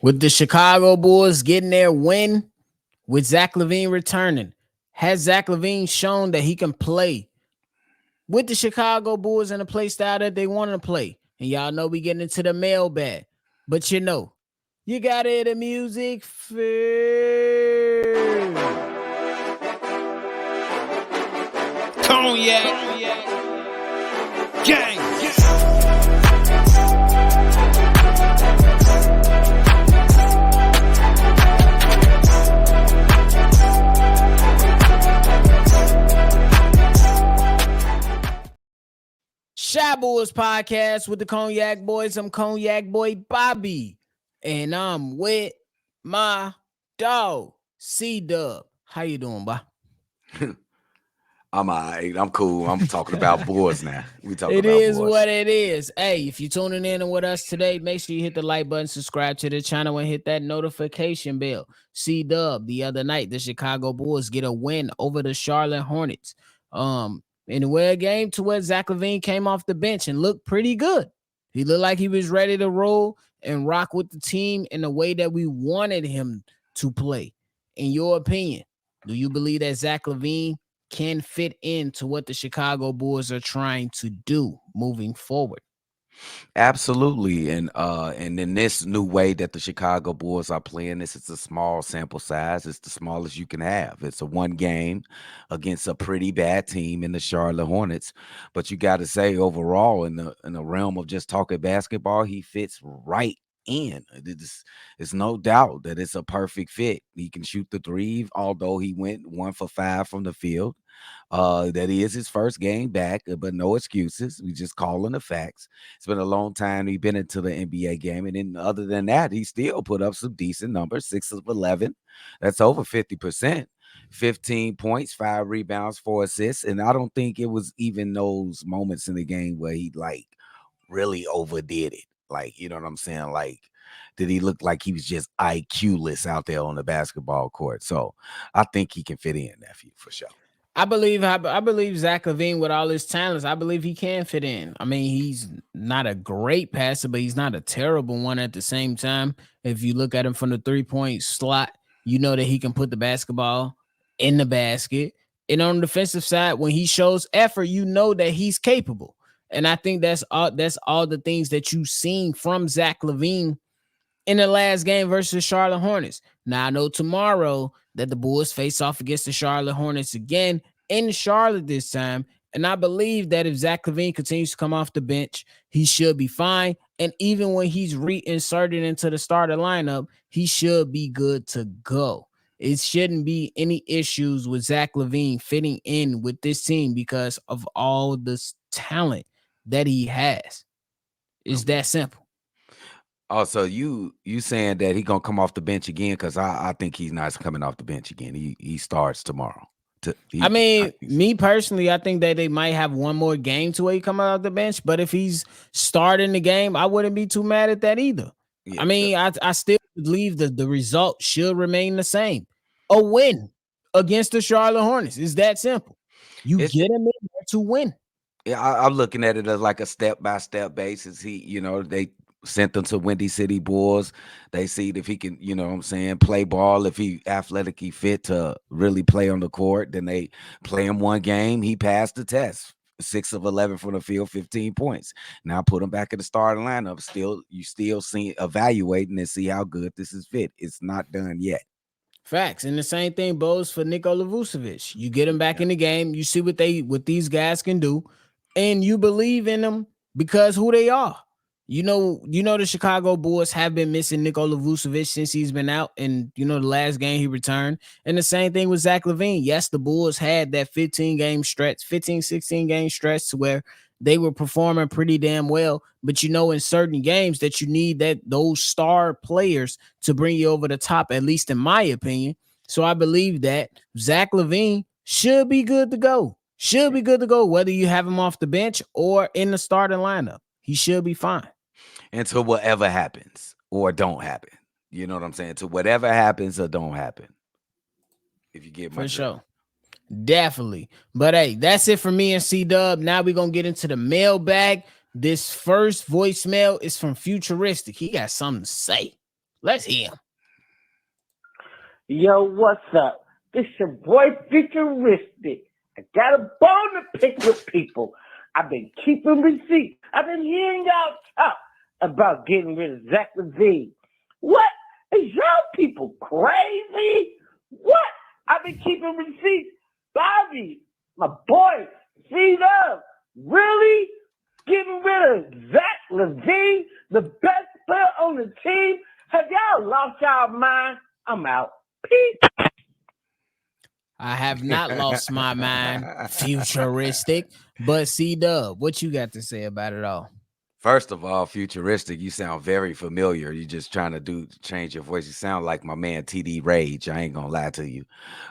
With the Chicago Bulls getting their win, with Zach Lavine returning, has Zach Lavine shown that he can play with the Chicago Bulls in a play style that they want to play? And y'all know we getting into the mailbag. But you gotta hear the music first. Cognac gang. Shy Boys podcast with the Cognac Boys. I'm Cognac Boy Bobby, and I'm with my dog CDubb. How you doing, boy? I'm all right. I'm cool. I'm talking about boys now. We talking It about is boys. what it is. Hey, if you're tuning in with us today, make sure you hit the like button, subscribe to the channel, and hit that notification bell. CDubb, the other night, the Chicago Bulls get a win over the Charlotte Hornets. In a game to where Zach Lavine came off the bench and looked pretty good. He looked like he was ready to roll and rock with the team in the way that we wanted him to play. In your opinion, do you believe that Zach Lavine can fit into what the Chicago Bulls are trying to do moving forward? Absolutely. And in this new way that the Chicago Bulls are playing, this is a small sample size. It's the smallest you can have. It's a one game against a pretty bad team in the Charlotte Hornets. But you got to say overall in the realm of just talking basketball, he fits right in. It's no doubt that it's a perfect fit. He can shoot the three, although he went 1 for 5 from the field. That is his first game back, but no excuses. We just calling the facts. It's been a long time he's been into the NBA game, and then other than that, he still put up some decent numbers. 6 of 11, that's over 50%. 15 points, 5 rebounds, 4 assists, and I don't think it was even those moments in the game where he like really overdid it. Like, you know what I'm saying? Like, did he look like he was just IQ-less out there on the basketball court? So I think he can fit in, nephew, for sure. I believe Zach Lavine with all his talents, I believe he can fit in. I mean, he's not a great passer, but he's not a terrible one at the same time. If you look at him from the 3-point slot, you know that he can put the basketball in the basket. And on the defensive side, when he shows effort, you know that he's capable. And I think that's all the things that you've seen from Zach Lavine in the last game versus the Charlotte Hornets. Now, I know tomorrow that the Bulls face off against the Charlotte Hornets again in Charlotte this time. And I believe that if Zach Lavine continues to come off the bench, he should be fine. And even when he's reinserted into the starter lineup, he should be good to go. It shouldn't be any issues with Zach Lavine fitting in with this team because of all this talent that he has. It's that simple. Oh, so you saying that he gonna come off the bench again? Because I think he's not coming off the bench again. He starts tomorrow. Me personally, I think that they might have one more game to where he come out of the bench. But if he's starting the game, I wouldn't be too mad at that either. Yeah, I still believe that the result should remain the same. A win against the Charlotte Hornets. It's that simple. You get him in there to win. Yeah, I'm looking at it as like a step-by-step basis. They sent them to Windy City Bulls. They see if he can, play ball. If he athletically fit to really play on the court, then they play him one game. He passed the test. 6 of 11 from the field, 15 points. Now put him back in the starting lineup. You still evaluating and see how good this is fit. It's not done yet. Facts. And the same thing goes for Nikola Vucevic. You get him back in the game. You see what these guys can do. And you believe in them because who they are. You know, the Chicago Bulls have been missing Nikola Vucevic since he's been out. And, the last game he returned. And the same thing with Zach Lavine. Yes, the Bulls had that 16 game stretch to where they were performing pretty damn well. But, in certain games that you need those star players to bring you over the top, at least in my opinion. So I believe that Zach Lavine should be good to go. Whether you have him off the bench or in the starting lineup. He should be fine. Until whatever happens or don't happen. You know what I'm saying? To whatever happens or don't happen. If you get my For sure. Definitely. But hey, that's it for me and CDubb. Now we're going to get into the mailbag. This first voicemail is from Futuristic. He got something to say. Let's hear him. Yo, what's up? This your boy Futuristic. I got a bone to pick with people. I've been keeping receipts. I've been hearing y'all talk about getting rid of Zach Lavine. What? Is y'all people crazy? What? I've been keeping receipts. Bobby, my boy, CDubb, really? Getting rid of Zach Lavine, the best player on the team? Have y'all lost y'all mind? I'm out. Peace. I have not lost my mind, futuristic. But CDubb, what you got to say about it all? First of all, futuristic, you sound very familiar. You just trying to change your voice. You sound like my man TD Rage. I ain't gonna lie to you.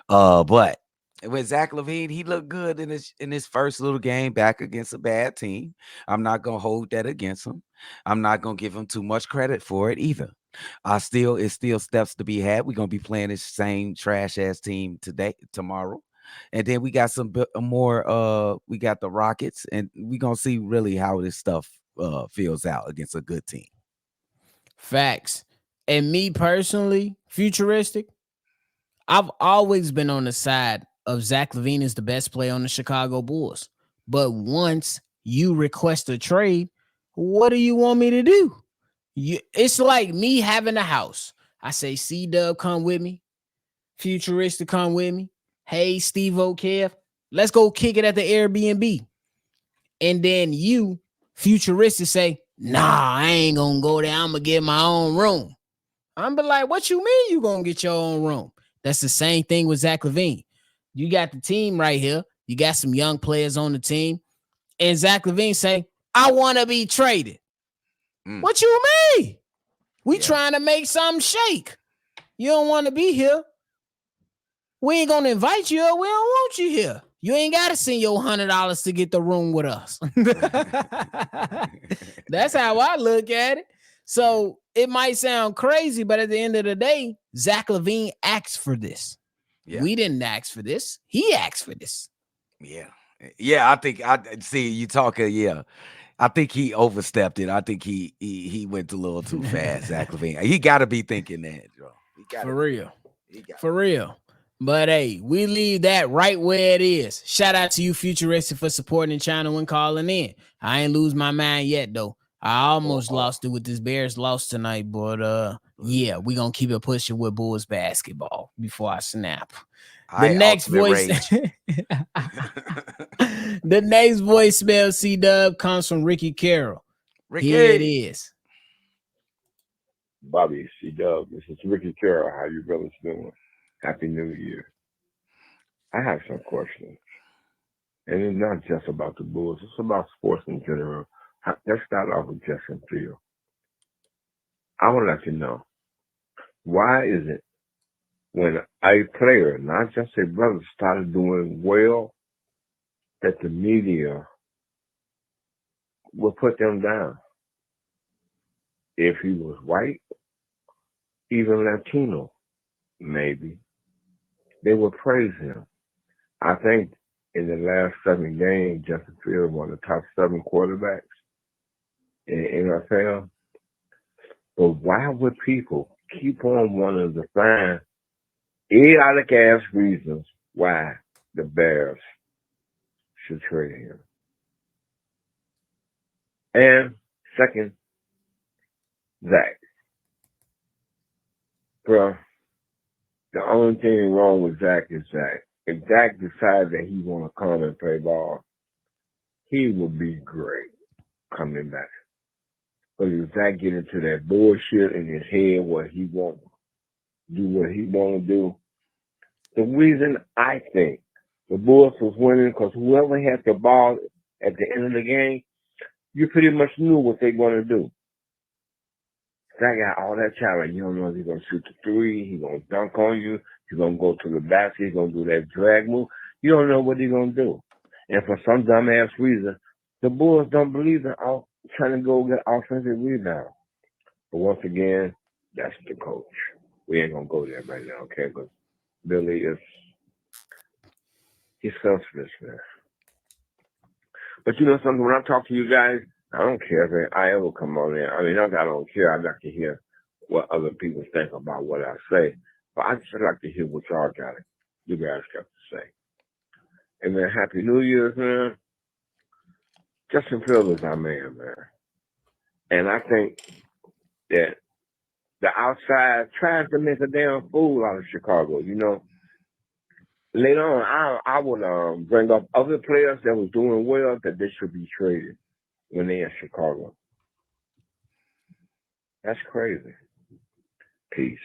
But with Zach Lavine, he looked good in his first little game back against a bad team. I'm not gonna hold that against him. I'm not gonna give him too much credit for it either. It's still steps to be had. We're gonna be playing this same trash ass team tomorrow. And then we got more we got the Rockets, and we're gonna see really how this stuff feels out against a good team. Facts. And me personally, futuristic, I've always been on the side of Zach Lavine is the best player on the Chicago Bulls. But once you request a trade, what do you want me to do? It's like me having a house. I say, CDubb, come with me. Futuristic, come with me. Hey, Steve O'Keefe, let's go kick it at the Airbnb. And then you, futuristic, say, nah, I ain't gonna go there. I'm gonna get my own room. I'm be like, what you mean you gonna get your own room? That's the same thing with Zach Lavine. You got the team right here. You got some young players on the team. And Zach Lavine say, I want to be traded. Mm, What you mean? We yeah. trying to make something shake. You don't want to be here. We ain't gonna invite you. We don't want you here. You ain't gotta send your $100 to get the room with us. That's how I look at it. So it might sound crazy, but at the end of the day, Zach Lavine asked for this. Yeah. We didn't ask for this. He asked for this. Yeah. Yeah, I think I see you talking. Yeah, I think he overstepped it. I think he went a little too fast. Zach Lavine. He got to be thinking that, bro. He got to For be real. thinking. He got. For real. But hey, we leave that right where it is. Shout out to you, Futuristic, for supporting the channel and calling in. I ain't lose my mind yet, though. I almost lost it with this Bears loss tonight, but yeah, we gonna keep it pushing with Bulls basketball before I snap. The I next ultimate voice, rage. the next voicemail, CDubb, comes from Ricky Carroll. Here it Ricky. is. Bobby, CDubb, this is Ricky Carroll. How you brothers doing? Happy New Year. I have some questions. And it's not just about the Bulls, it's about sports in general. Let's start off with Justin Field. I would like to know, why is it when a player, not just a brother, started doing well, that the media will put them down? If he was white, even Latino, maybe, they would praise him. I think in the last 7 games, Justin Fields one of the top 7 quarterbacks in the NFL. But why would people keep on wanting to find idiotic ass reasons why the Bears should trade him? And second, Zach. Bro, the only thing wrong with Zach is Zach. If Zach decides that he want to come and play ball, he will be great coming back. But if Zach get into that bullshit in his head, what he want do what he want to do. The reason I think the Bulls was winning because whoever had the ball at the end of the game, you pretty much knew what they're going to do. Zach got all that talent. You don't know if he's going to shoot the three, he's going to dunk on you, he's going to go to the basket, he's going to do that drag move. You don't know what he's going to do. And for some dumbass reason, the Bulls don't believe in trying to go get offensive rebound. But once again, that's the coach. We ain't going to go there right now, okay? But Billy he's selfless, man. But you know something, when I talk to you guys, I don't care if I ever come on there. I mean, not that I don't care. I'd like to hear what other people think about what I say. But I just like to hear what you guys got to say. And then Happy New Year's, man. Justin Fields is our man, man. And I think that the outside tries to make a damn fool out of Chicago. You know, later on, I would bring up other players that was doing well that they should be traded when they in Chicago. That's crazy. Peace.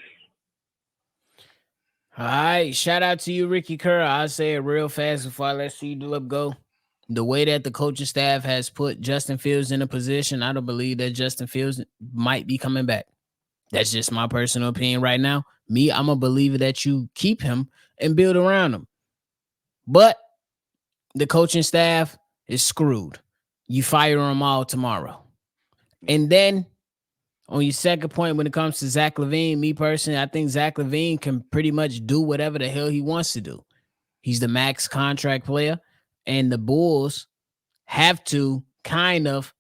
All right, shout out to you, Ricky Kerr. I'll say it real fast before I let CDubb go. The way that the coaching staff has put Justin Fields in a position, I don't believe that Justin Fields might be coming back. That's just my personal opinion right now. Me, I'm a believer that you keep him and build around him. But the coaching staff is screwed. You fire them all tomorrow. And then on your second point, when it comes to Zach Lavine, me personally, I think Zach Lavine can pretty much do whatever the hell he wants to do. He's the max contract player, and the Bulls have to kind of,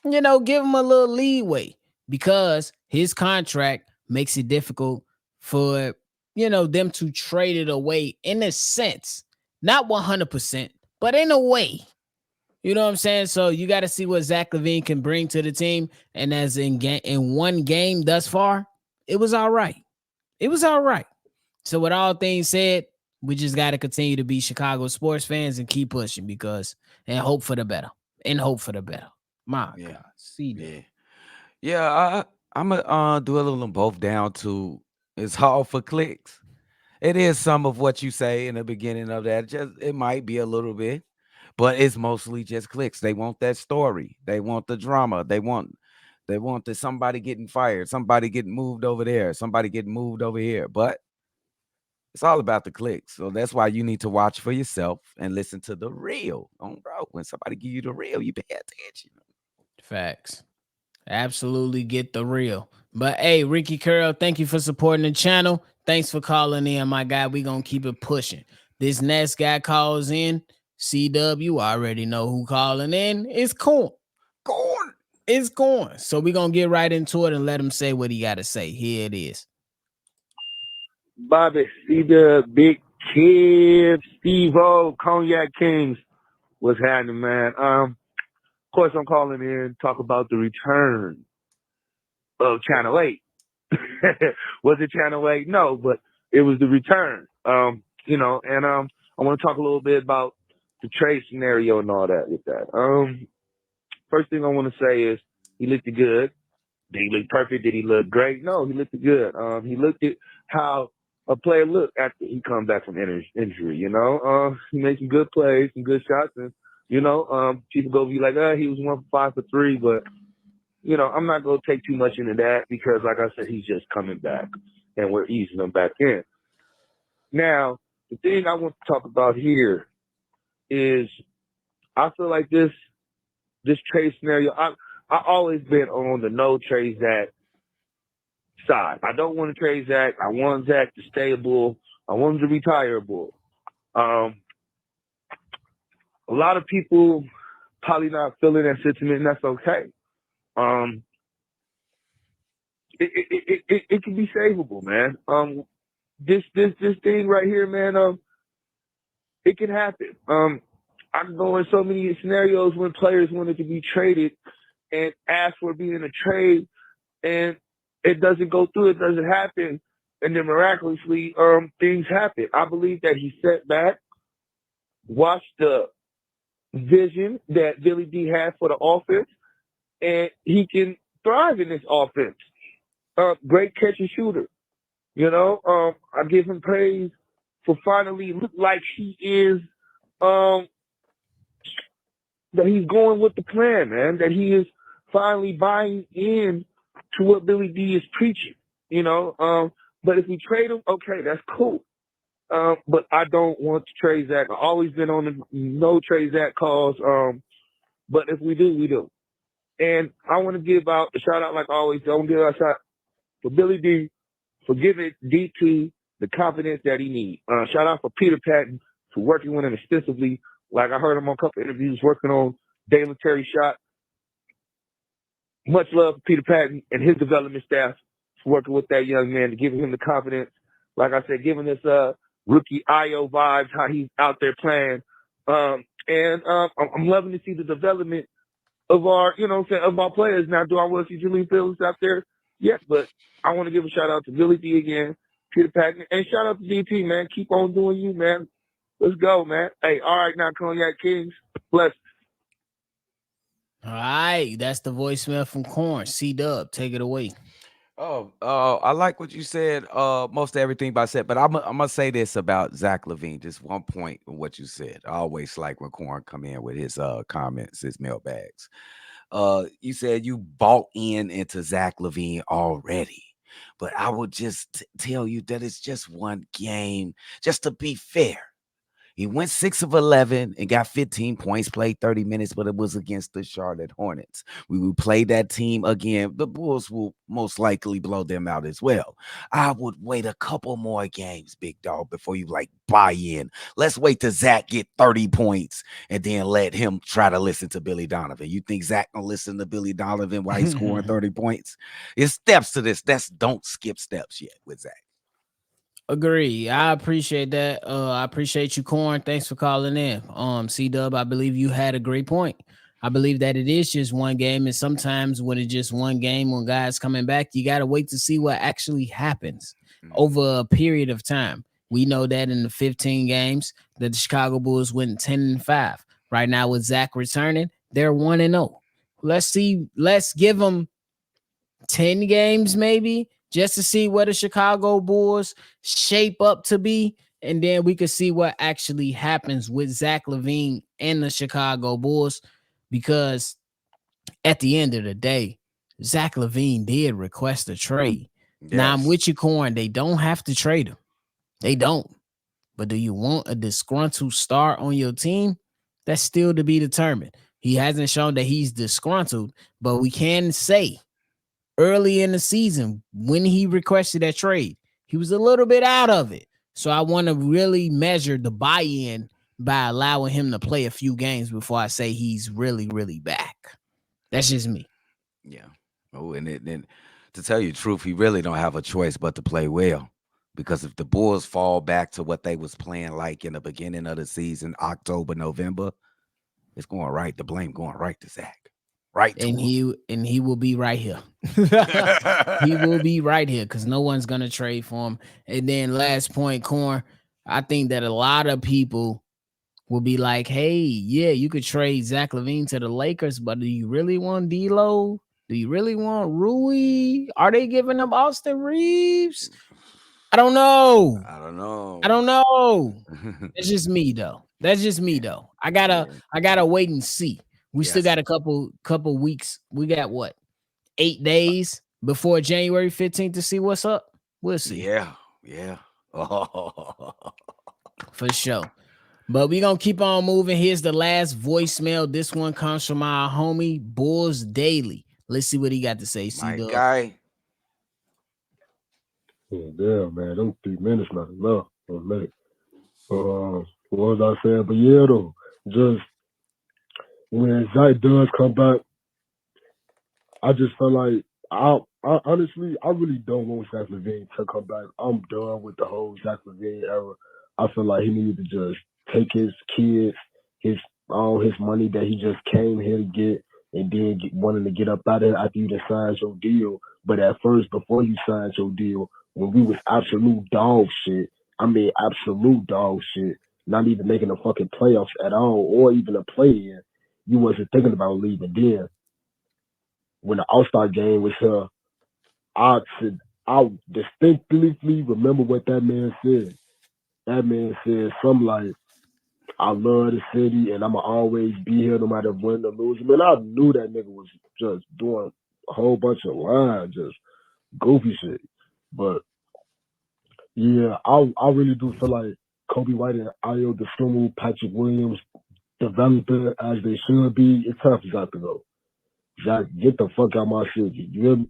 give him a little leeway because his contract makes it difficult for, them to trade it away in a sense. Not 100%, but in a way. You know what I'm saying? So you got to see what Zach Lavine can bring to the team. And as in one game thus far, it was all right. It was all right. So with all things said, we just got to continue to be Chicago sports fans and keep pushing and hope for the better. And hope for the better. My Yeah. God. See that. Yeah. Yeah, I'm gonna do a little both down to it's all for clicks. It is some of what you say in the beginning of that. Just it might be a little bit, but it's mostly just clicks. They want that story. They want the drama. They want the somebody getting fired, somebody getting moved over there, somebody getting moved over here. But it's all about the clicks. So that's why you need to watch for yourself and listen to the real. Bro, when somebody give you the real, you pay attention. Facts. Absolutely get the real. But hey, Ricky Curl, thank you for supporting the channel. Thanks for calling in, my guy. We gonna keep it pushing. This next guy calls in. CDubb, you already know who calling in. It's Corn. Corn. It's Corn. So we gonna get right into it and let him say what he gotta say. Here it is. Bobby, see the big kid, Steve-O, Cognac Kings. What's happening, man? Of course, I'm calling in talk about the return of Channel 8. Was it Channel 8? No, but it was the return. I want to talk a little bit about the trade scenario and all that with that. First thing I want to say is he looked good. Did he look perfect? Did he look great? No, he looked good. He looked at how a player looked after he come back from injury. He made some good plays, some good shots, and people go be like, he was 1 for 5 for 3, but I'm not gonna take too much into that because, like I said, he's just coming back, and we're easing him back in. Now, the thing I want to talk about here is I feel like this trade scenario. I always been on the no trade Zach side. I don't want to trade Zach. I want Zach to stay a Bull. I want him to retire a Bull. A lot of people probably not feeling that sentiment, and that's okay. It can be savable, man. This thing right here, man. It can happen. I can go in so many scenarios when players wanted to be traded and ask for being in a trade, and it doesn't go through, it doesn't happen, and then miraculously, things happen. I believe that he sat back, watched the vision that Billy D had for the offense, and he can thrive in this offense. Great catch and shooter. I give him praise for finally look like he is, that he's going with the plan, man, that he is finally buying in to what Billy D is preaching, but if we trade him, okay, that's cool. But I don't want to trade Zach. I've always been on the no trade Zach calls. But if we do, we do. And I want to give out a shout out, like always. I want to give out a shout for Billy D for giving DT the confidence that he needs. Shout out for Peter Patton for working with him extensively. Like I heard him on a couple interviews working on Dalen Terry shot. Much love for Peter Patton and his development staff working with that young man to give him the confidence. Like I said, giving us rookie Io vibes, how he's out there playing. I'm loving to see the development of our, of our players. Now, do I want to see Julian Phillips out there? Yes, but I want to give a shout out to Billy D again, Peter Packard, and shout out to DT, man. Keep on doing you, man. Let's go, man. Hey, all right now, Cognac Kings. Bless. All right, that's the voicemail from Corn. CDubb, take it away. I like what you said. Most of everything I said, but I'm gonna say this about Zach Lavine. Just one point of what you said. I always like when Corn come in with his comments, his mailbags. You said you bought into Zach Lavine already, but I would just tell you that it's just one game. Just to be fair. He went 6 of 11 and got 15 points, played 30 minutes, but it was against the Charlotte Hornets. We will play that team again. The Bulls will most likely blow them out as well. I would wait a couple more games, big dog, before you buy in. Let's wait till Zach get 30 points and then let him try to listen to Billy Donovan. You think Zach gonna listen to Billy Donovan while he's scoring 30 points? It's steps to this. Don't skip steps yet with Zach. Agree. I appreciate that. I appreciate you, Corn. Thanks for calling in. CDubb, I believe you had a great point. I believe that it is just one game, and sometimes when it's just one game, when guys coming back, you got to wait to see what actually happens over a period of time. We know that in the 15 games that the Chicago Bulls went 10-5. Right now with Zach returning, they're 1-0. Let's see. Let's give them 10 games maybe, just to see what the Chicago Bulls shape up to be. And then we could see what actually happens with Zach Lavine and the Chicago Bulls. Because at the end of the day, Zach Lavine did request a trade. Yes. Now, I'm with you, Corn. They don't have to trade him. They don't. But do you want a disgruntled star on your team? That's still to be determined. He hasn't shown that he's disgruntled, but we can say early in the season when he requested that trade, he was a little bit out of it. So I want to really measure the buy-in by allowing him to play a few games before I say he's really, really back. That's just me. Yeah. Oh, and then to tell you the truth, he really don't have a choice but to play well. Because if the Bulls fall back to what they was playing like in the beginning of the season, October, November, it's going right. The blame going right to Zach. Right to him. He will be right here. He will be right here because no one's gonna trade for him. And then last point, Corn, I think that a lot of people will be like, hey, yeah, you could trade Zach Lavine to the Lakers, but do you really want D'Lo? Do you really want Rui? Are they giving up Austin Reeves? I don't know. That's just me though. I gotta wait and see. We still got a couple weeks. We got what? 8 days before January 15th to see what's up. We'll see. Yeah. For sure. But we're gonna keep on moving. Here's the last voicemail. This one comes from our homie Bulls Daily. Let's see what he got to say. My guy. Yeah, man, them 3 minutes not enough. What was I saying? But yeah, though, just when Zach does come back, I just feel like I honestly really don't want Zach Lavine to come back. I'm done with the whole Zach Lavine era. I feel like he needed to just take his kids, all his money that he just came here to get, and then wanting to get up out of it after you done signed your deal. But at first, before you signed your deal, when we was absolute dog shit, not even making the fucking playoffs at all, or even a play-in, you wasn't thinking about leaving then. When the All-Star game was here, I distinctly remember what that man said. That man said something like, I love the city and I'ma always be here no matter win or lose. Man, I knew that nigga was just doing a whole bunch of lines, just goofy shit. But yeah, I really do feel like Kobe White and Ayo Dosunmu, Patrick Williams developing as they should be. It's time for Zach to go. Zach, get the fuck out my city. You hear me?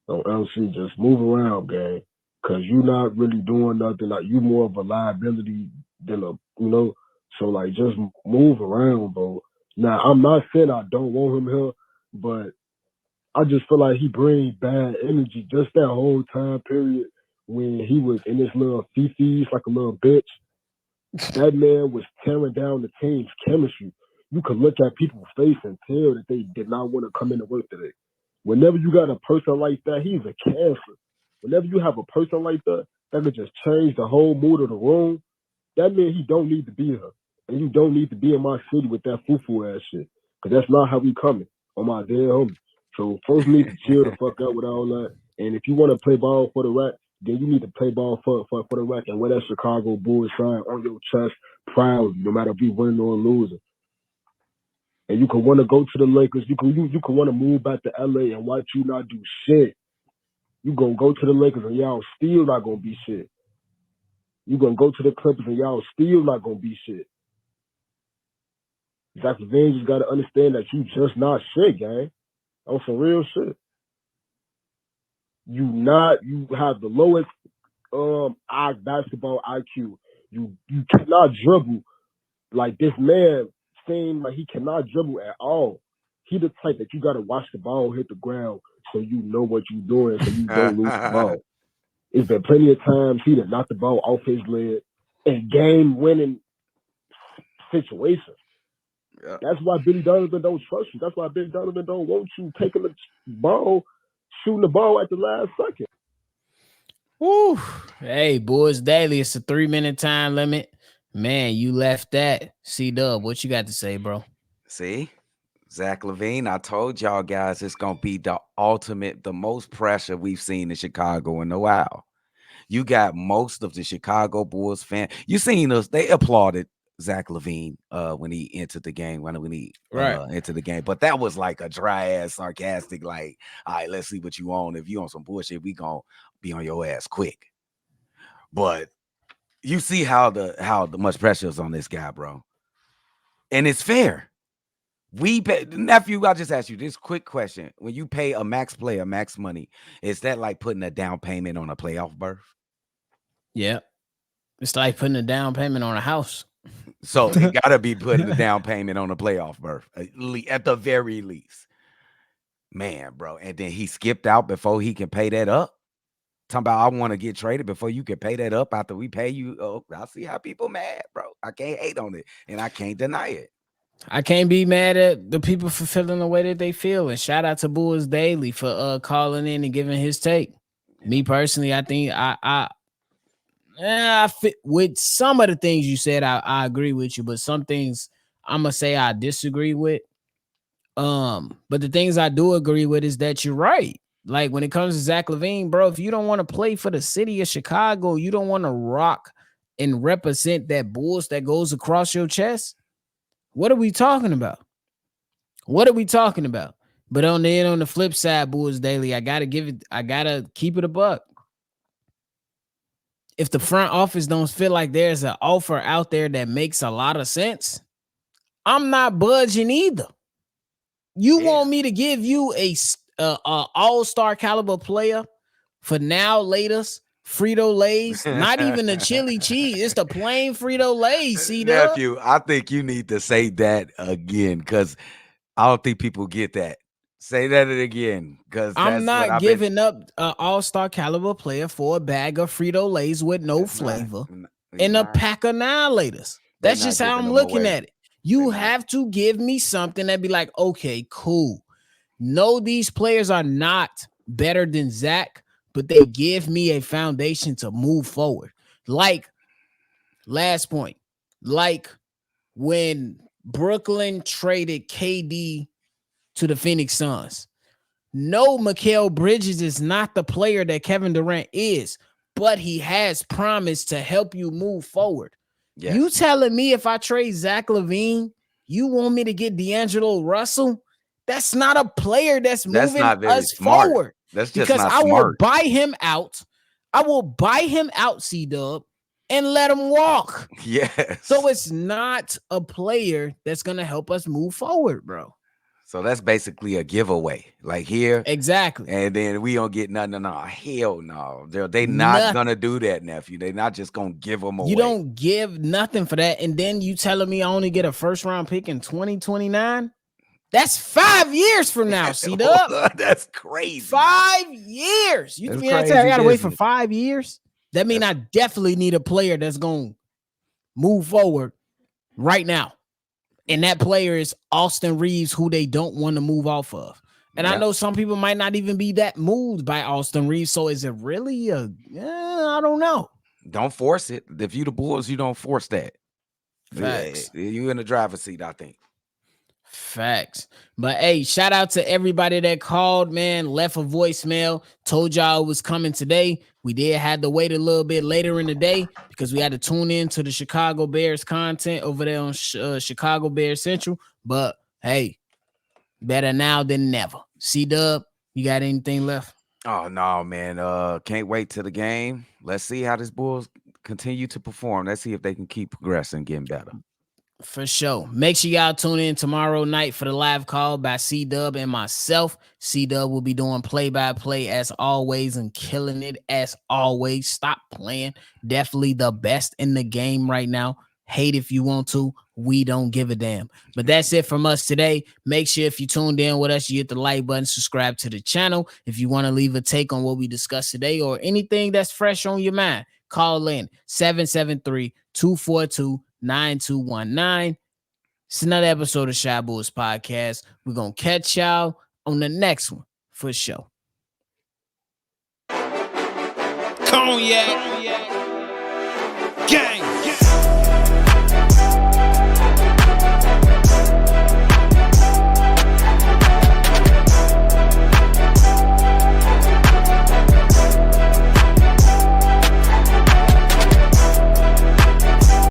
On LC, just move around, gang. Cause you're not really doing nothing. Like, you more of a liability than so like just move around, bro. Now, I'm not saying I don't want him here, but I just feel like he brings bad energy. Just that whole time period when he was in his little fifis like a little bitch, that man was tearing down the team's chemistry. You could look at people's face and tell that they did not want to come into work today. Whenever you got a person like that, he's a cancer. Whenever you have a person like that could just change the whole mood of the room, that means he don't need to be here. And you don't need to be in my city with that foo-foo ass shit. Because that's not how we coming on my dead homie. So folks need to chill the fuck out with all that. And if you want to play ball for the Rack, then you need to play ball for the Rack and wear that Chicago Bulls sign on your chest proudly, no matter if we winning or losing. And you can want to go to the Lakers. You can want to move back to LA and watch you not do shit. You gonna go to the Lakers and y'all still not gonna be shit. You gonna go to the Clippers and y'all still not gonna be shit. Zach Lavine just gotta understand that you just not shit, gang. On some real shit. You have the lowest basketball IQ. You cannot dribble. Like this man seemed like he cannot dribble at all. He the type that you gotta watch the ball hit the ground so you know what you're doing so you don't lose the ball. It's been plenty of times he done knocked the ball off his leg in game-winning situations. Yeah. That's why Billy Donovan don't trust you. That's why Billy Donovan don't want you taking the ball, shooting the ball at the last second. Woo. Hey, Boys Daily, it's a 3-minute time limit. Man, you left that. CDubb, what you got to say, bro? See? Zach Lavine, I told y'all guys it's going to be the most pressure we've seen in Chicago in a while. You got most of the Chicago Bulls fans. You seen us, they applauded Zach Lavine when he entered the game, when he entered the game. But that was like a dry ass, sarcastic, like, all right, let's see what you on. If you on some bullshit, we gonna be on your ass quick. But you see how the much pressure is on this guy, bro. And it's fair. Nephew, I'll just ask you this quick question. When you pay a max player max money, is that like putting a down payment on a playoff berth? Yeah. It's like putting a down payment on a house. So it got to be putting a down payment on a playoff berth, at the very least. Man, bro. And then he skipped out before he can pay that up. Talking about, I want to get traded before you can pay that up after we pay you. Oh, I see how people mad, bro. I can't hate on it, and I can't deny it. I can't be mad at the people for feeling the way that they feel. And shout out to Bulls Daily for calling in and giving his take. Yeah. Me personally, I think I fit with some of the things you said. I agree with you, but some things I'm gonna say I disagree with. But the things I do agree with is that you're right. Like when it comes to Zach Lavine, bro, if you don't want to play for the city of Chicago, you don't want to rock and represent that Bulls that goes across your chest. What are we talking about? What are we talking about? But on the flip side, Bulls Daily, I gotta keep it a buck. If the front office don't feel like there's an offer out there that makes a lot of sense, I'm not budging either. You want me to give you a all-star caliber player for now latest Frito-Lays, not even the chili cheese. It's the plain Frito-Lays, CDubb. Nephew, I think you need to say that again because I don't think people get that. Say that again because I'm not giving up an all-star caliber player for a bag of Frito-Lays with no flavor and a pack of Annihilators. That's just how I'm looking at it. You have to give me something that be like, okay, cool. No, these players are not better than Zach, but they give me a foundation to move forward. Like, last point, like when Brooklyn traded KD to the Phoenix Suns. No, Mikal Bridges is not the player that Kevin Durant is, but he has promised to help you move forward. Yes. You telling me if I trade Zach Lavine, you want me to get D'Angelo Russell? That's not a player that's moving us forward. That's just because not I smart. will buy him out. I will buy him out, CDubb, and let him walk. Yes. So it's not a player that's going to help us move forward, bro. So that's basically a giveaway. Like here. Exactly. And then we don't get nothing. No, hell no. They're not going to do that, nephew. They're not just going to give them away. You don't give nothing for that. And then you telling me I only get a first-round pick in 2029? That's 5 years from now, CDubb. That's crazy. 5 years. You That's mean I tell you I gotta wait for business. 5 years? That means I definitely need a player that's gonna move forward right now. And that player is Austin Reeves, who they don't want to move off of. And I know some people might not even be that moved by Austin Reeves. So is it really I don't know. Don't force it. If you the Bulls, you don't force that. Facts. You in the driver's seat, I think. Facts. But hey, shout out to everybody that called, man, left a voicemail, told y'all it was coming today. We did have to wait a little bit later in the day because we had to tune in to the Chicago Bears content over there on Chicago Bears Central. But hey, better now than never. CDubb, you got anything left? Oh no, man. Can't wait till the game. Let's see how this Bulls continue to perform. Let's see if they can keep progressing, getting better. For sure. Make sure y'all tune in tomorrow night for the live call by CDubb and myself. CDubb will be doing play-by-play as always and killing it as always. Stop playing. Definitely the best in the game right now. Hate if you want to. We don't give a damn. But that's it from us today. Make sure if you tuned in with us, you hit the like button, subscribe to the channel. If you want to leave a take on what we discussed today or anything that's fresh on your mind, call in 773-242-9219. It's another episode of Shy Bulls Podcast. We're going to catch y'all on the next one for sure. Cognac.